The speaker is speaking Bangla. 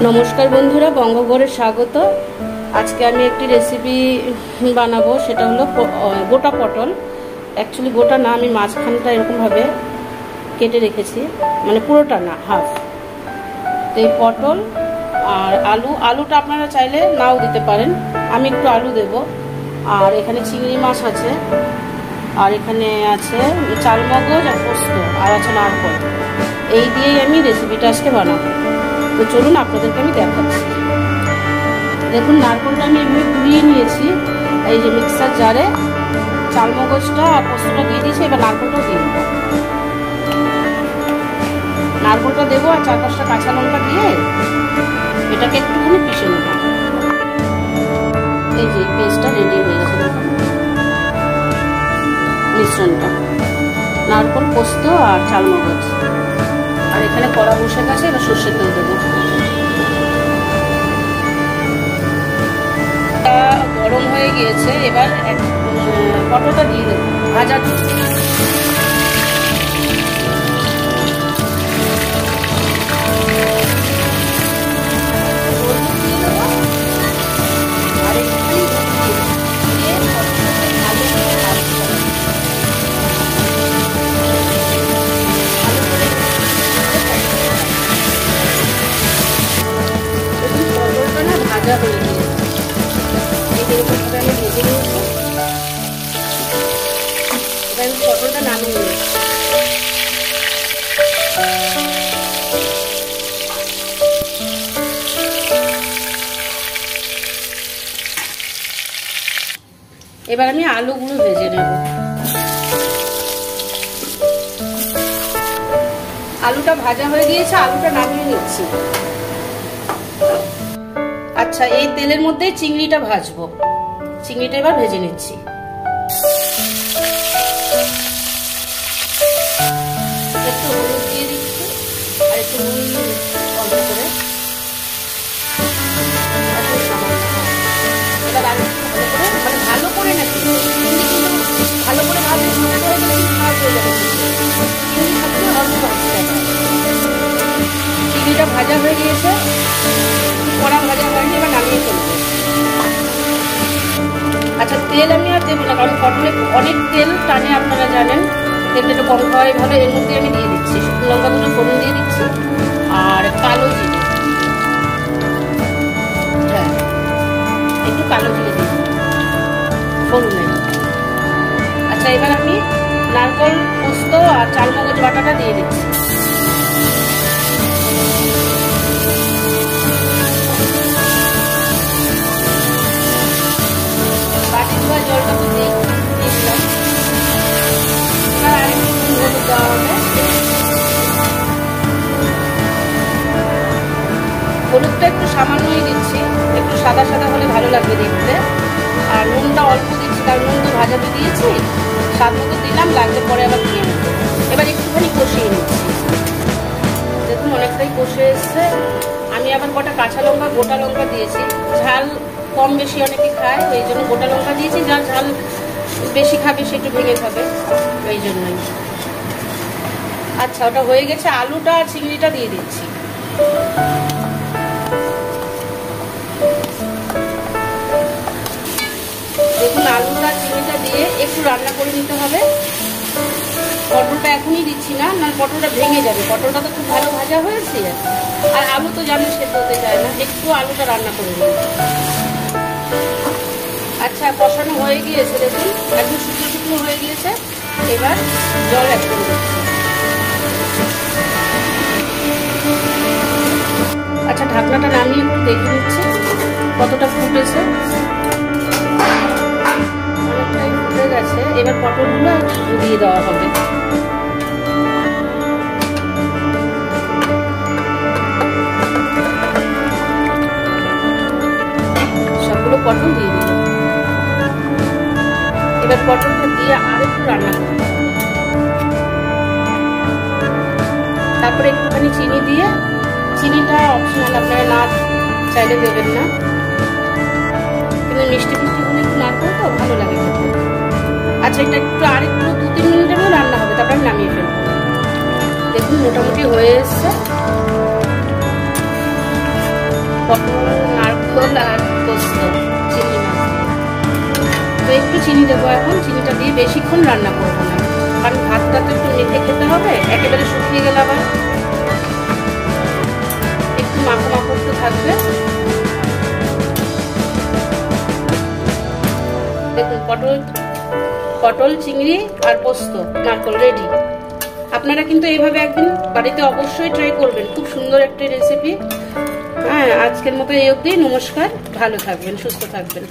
नमस्कार बंधुरा बंगघरे स्वागत। आज के आमी एक रेसिपी बनाबो सेटा हलो गोटा पटल। एक्चुअली गोटा ना आमी माझखानटा एरकम भावे केटे रेखेछि, माने पुरोटा ना, हाफ। तो ये पटल और आलू, आलूटा आपनारा चाइले नाओ दिते पारेन, आमी एकटु आलू देबो। और एखाने चिंगड़ी माछ आछे, और एखाने आछे चालमगज और पोस्त और आछे नारकेल। এই দিয়েই আমি রেসিপিটা আজকে বানাবো। তো চলুন আপনাদেরকে আমি দেখাচ্ছি। দেখুন নারকেলটা আমি এভাবে কুড়িয়ে নিয়েছি, এই যে মিক্সার জারে চালমগজটা আর পোস্তটা দিয়ে দিয়েছি। এবার নারকেলটাও দিয়ে দেবো, নারকেলটা দেবো আর 4-5টা কাঁচা লঙ্কা দিয়ে এটাকে একটুখানি পিষে নেব। এই যে পেস্টটা রেডি হয়ে গেছে, দেখুন মিশ্রণটা নারকেল, পোস্ত আর চালমগজ। আর এখানে কড়া বসে গেছে, এবার সর্ষের তেল দেবো। গরম হয়ে গিয়েছে, এবার পটলটা দিয়ে দেবো ভাজা দিয়ে। ভাজা হয়ে গিয়েছে, এরকম ভাবে আমি ভেজে নিয়েছি। এবার আমি পটলটা নামিয়ে নিয়েছি। এবার আমি আলুগুলো ভেজে নেব। আলুটা ভাজা হয়ে গিয়েছে, আলুটা নামিয়ে নিচ্ছি। আচ্ছা, এই তেলের মধ্যে চিংড়িটা ভাজবো। চিংড়িটা এবার ভেজে নিচ্ছি। একটু হলুদ দিয়ে দিচ্ছি আর একটু নুন অল্প করে। এবার আলু ভালো করে, মানে ভালো করে না, ভালো করে ভাজলে চিংড়িটা ভাজা হয়ে গিয়েছে, কড়া ভাজা হয়নি, এবার নামিয়ে ফেলবো। আচ্ছা, তেল আমি আর দেবো না, কারণ পটলে অনেক তেল টানে, আপনারা জানেন। তেলটা একটু কম খাওয়াই ভালো। এর মধ্যে আমি দিয়ে দিচ্ছি শুকনো লঙ্কা দুটো ফোড়ন দিয়ে দিচ্ছি আর কালো জিরে। হ্যাঁ, একটু কালো জিরে দিয়ে ফোড়নে। আচ্ছা, এবার আমি নারকেল, পোস্ত আর চালমগজ বাটাটা দিয়ে দিচ্ছি। জলটা তো দিয়ে দিলাম। এবার আরেকটু হলুদ দেওয়া হবে। হলুদটা একটু সামান্যই দিচ্ছি, একটু সাদা সাদা হলে ভালো লাগবে দেখতে। আর নুনটা অল্প দিচ্ছি, কারণ নুন তো ভাজাতে দিয়েছি, স্বাদ মতো দিলাম, লাগলে পরে আবার দিয়ে নেব। এবার একটুখানি কষিয়ে নিচ্ছি। দেখুন অনেকটাই কষে এসছে। আমি আবার কটা কাঁচা লঙ্কা, গোটা লঙ্কা দিয়েছি। ঝাল কম বেশি অনেকে খায়, ওই জন্য গোটা লঙ্কা দিয়েছি। যার ঝাল বেশি খাবে সে একটু ভেঙে খাবে, ওই জন্যই। আচ্ছা, ওটা হয়ে গেছে। আলুটা আর চিংড়িটা দিয়ে দিচ্ছি। দেখুন আলুটা চিংড়িটা দিয়ে একটু রান্না করে নিতে হবে। পটলটা এখনই দিচ্ছি না, পটলটা ভেঙে যাবে। পটলটা তো খুব ভালো ভাজা হয়েছে, আর আলু তো জানি সেদ্ধ হতে চায় না। একটু আলুটা রান্না করে নিই। আচ্ছা, কষানো হয়ে গিয়েছে, দেখুন একদম শুকনো শুকনো হয়ে গিয়েছে। এবার জল অ্যাড করে দিচ্ছি। আচ্ছা, ঢাকনাটা নামিয়ে একটু দেখে নিচ্ছি কতটা ফুটেছে। অনেকটাই ফুটে গেছে। এবার পটলগুলো দিয়ে দেওয়া হবে। সবগুলো পটল দিয়ে দিলাম। এবার পটলটা দিয়ে আরেকটু রান্না করব। তারপরে একটুখানি চিনি দিয়ে, চিনিটা অপশনাল, আপনারা না চাইলে দেবেন না, কিন্তু মিষ্টি মিষ্টি হলে একটু নাড়তে তো ভালো লাগে খেতে। আচ্ছা, এটা একটু আরেকটু 2-3 মিনিটের মধ্যে রান্না হবে, তারপর আমি নামিয়ে ফেলবো। দেখুন মোটামুটি হয়ে এসছে। পটল, নারকেল আর পোস্ত, চিংড়ি মাছ দিয়ে। তো একটু চিনি দেবো এখন। চিনিটা দিয়ে বেশিক্ষণ রান্না করবো না, কারণ ভাতটা তো একটু মেখে খেতে হবে, একেবারে শুকিয়ে গেলে আবার একটু মাখো মাখো একটু থাকবে। দেখুন পটল, চিংড়ি আর পোস্ত, নারকেল রেডি। আপনারা কিন্তু এইভাবে একদিন বাড়িতে অবশ্যই ট্রাই করবেন, খুব সুন্দর একটা রেসিপি। হ্যাঁ, আজকের মতো এই অবধি। নমস্কার, ভালো থাকবেন, সুস্থ থাকবেন।